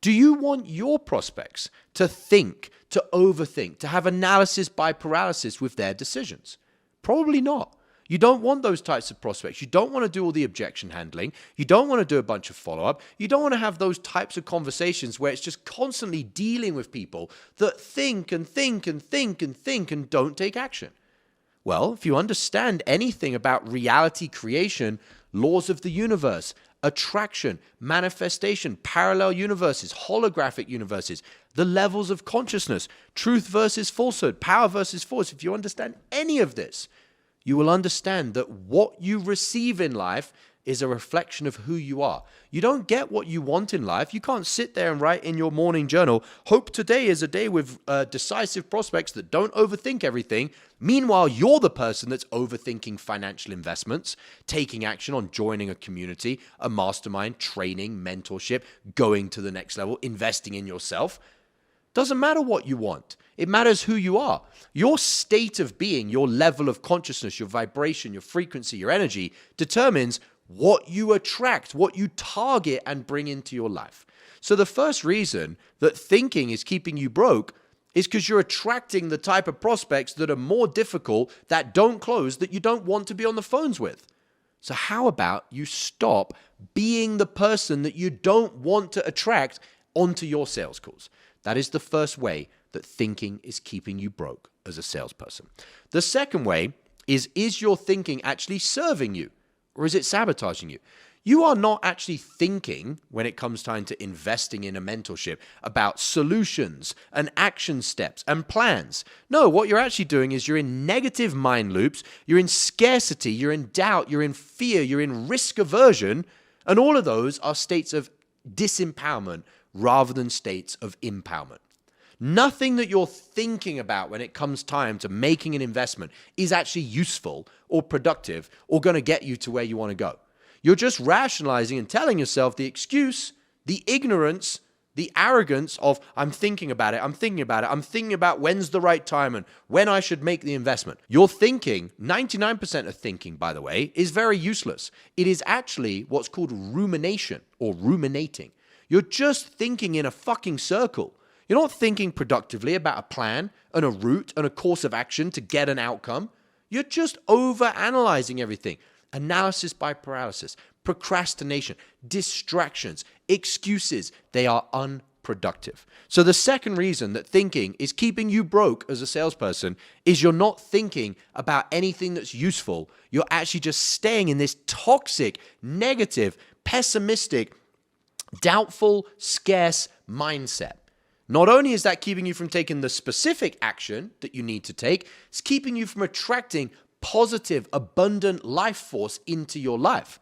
Do you want your prospects to think, to overthink, to have analysis by paralysis with their decisions? Probably not. You don't want those types of prospects. You don't want to do all the objection handling. You don't want to do a bunch of follow-up. You don't want to have those types of conversations where it's just constantly dealing with people that think and think and think and think and don't take action. Well, if you understand anything about reality creation, laws of the universe, attraction, manifestation, parallel universes, holographic universes, the levels of consciousness, truth versus falsehood, power versus force, if you understand any of this, you will understand that what you receive in life is a reflection of who you are. You don't get what you want in life. You can't sit there and write in your morning journal, hope today is a day with decisive prospects that don't overthink everything. Meanwhile, you're the person that's overthinking financial investments, taking action on joining a community, a mastermind, training, mentorship, going to the next level, investing in yourself. Doesn't matter what you want. It matters who you are. Your state of being, your level of consciousness, your vibration, your frequency, your energy determines what you attract, what you target and bring into your life. So the first reason that thinking is keeping you broke is because you're attracting the type of prospects that are more difficult, that don't close, that you don't want to be on the phones with. So how about you stop being the person that you don't want to attract onto your sales calls? That is the first way that thinking is keeping you broke as a salesperson. The second way is your thinking actually serving you, or is it sabotaging you? You are not actually thinking, when it comes time to investing in a mentorship, about solutions and action steps and plans. No, what you're actually doing is you're in negative mind loops, you're in scarcity, you're in doubt, you're in fear, you're in risk aversion, and all of those are states of disempowerment rather than states of empowerment. Nothing that you're thinking about when it comes time to making an investment is actually useful or productive or going to get you to where you want to go. You're just rationalizing and telling yourself the excuse, the ignorance, the arrogance of, I'm thinking about it, I'm thinking about when's the right time and when I should make the investment. Your thinking, 99% of thinking, by the way, is very useless. It is actually what's called rumination or ruminating. You're just thinking in a fucking circle. You're not thinking productively about a plan and a route and a course of action to get an outcome. You're just overanalyzing everything. Analysis by paralysis, procrastination, distractions, excuses. They are unproductive. So the second reason that thinking is keeping you broke as a salesperson is you're not thinking about anything that's useful. You're actually just staying in this toxic, negative, pessimistic, doubtful, scarce mindset. Not only is that keeping you from taking the specific action that you need to take, it's keeping you from attracting positive, abundant life force into your life.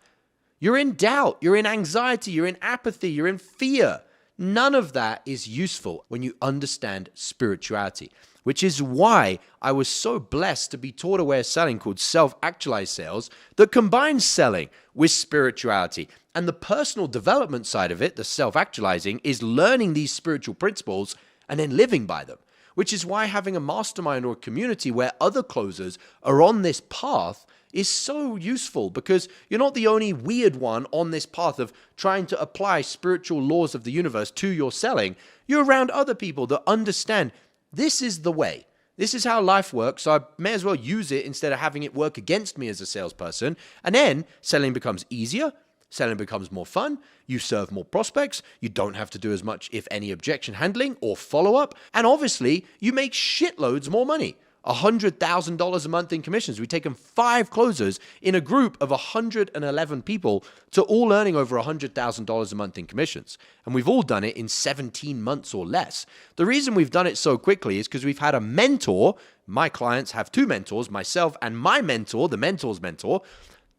You're in doubt, you're in anxiety, you're in apathy, you're in fear. None of that is useful when you understand spirituality, which is why I was so blessed to be taught a way of selling called Self-Actualized Sales that combines selling with spirituality. And the personal development side of it, the self-actualizing, is learning these spiritual principles and then living by them, which is why having a mastermind or a community where other closers are on this path is so useful, because you're not the only weird one on this path of trying to apply spiritual laws of the universe to your selling. You're around other people that understand this is the way. This is how life works, so I may as well use it instead of having it work against me as a salesperson. And then selling becomes easier. Selling becomes more fun, you serve more prospects, you don't have to do as much, if any, objection handling or follow-up, and obviously, you make shitloads more money. $100,000 a month in commissions. We've taken 5 closers in a group of 111 people to all earning over $100,000 a month in commissions. And we've all done it in 17 months or less. The reason we've done it so quickly is because we've had a mentor. My clients have 2 mentors, myself and my mentor, the mentor's mentor.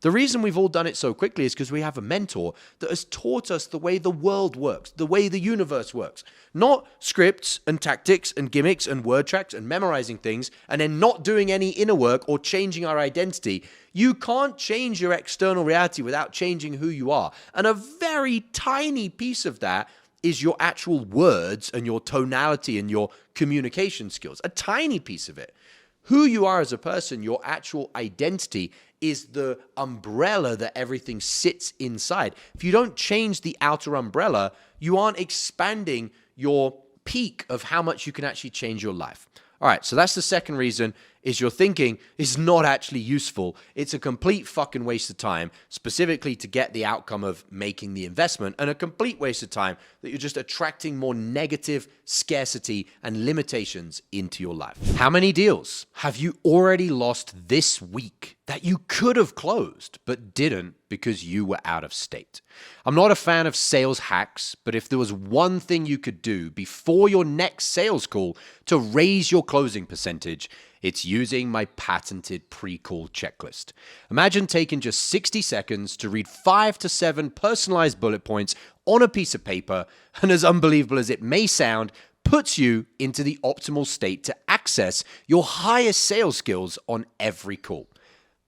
The reason we've all done it so quickly is because we have a mentor that has taught us the way the world works, the way the universe works. Not scripts and tactics and gimmicks and word tracks and memorizing things and then not doing any inner work or changing our identity. You can't change your external reality without changing who you are. And a very tiny piece of that is your actual words and your tonality and your communication skills. A tiny piece of it. Who you are as a person, your actual identity, is the umbrella that everything sits inside. If you don't change the outer umbrella, you aren't expanding your peak of how much you can actually change your life. All right, so that's the second reason, is your thinking is not actually useful. It's a complete fucking waste of time, specifically to get the outcome of making the investment, and a complete waste of time that you're just attracting more negative scarcity and limitations into your life. How many deals have you already lost this week that you could have closed but didn't because you were out of state? I'm not a fan of sales hacks, but if there was one thing you could do before your next sales call to raise your closing percentage, it's using my patented pre-call checklist. Imagine taking just 60 seconds to read 5 to 7 personalized bullet points on a piece of paper, and as unbelievable as it may sound, puts you into the optimal state to access your highest sales skills on every call.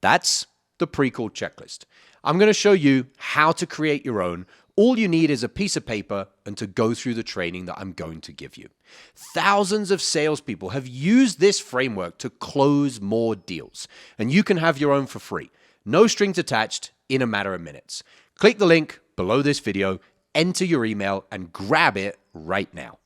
That's the pre-call checklist. I'm going to show you how to create your own. All you need is a piece of paper and to go through the training that I'm going to give you. Thousands of salespeople have used this framework to close more deals, and you can have your own for free. No strings attached, in a matter of minutes. Click the link below this video, enter your email, and grab it right now.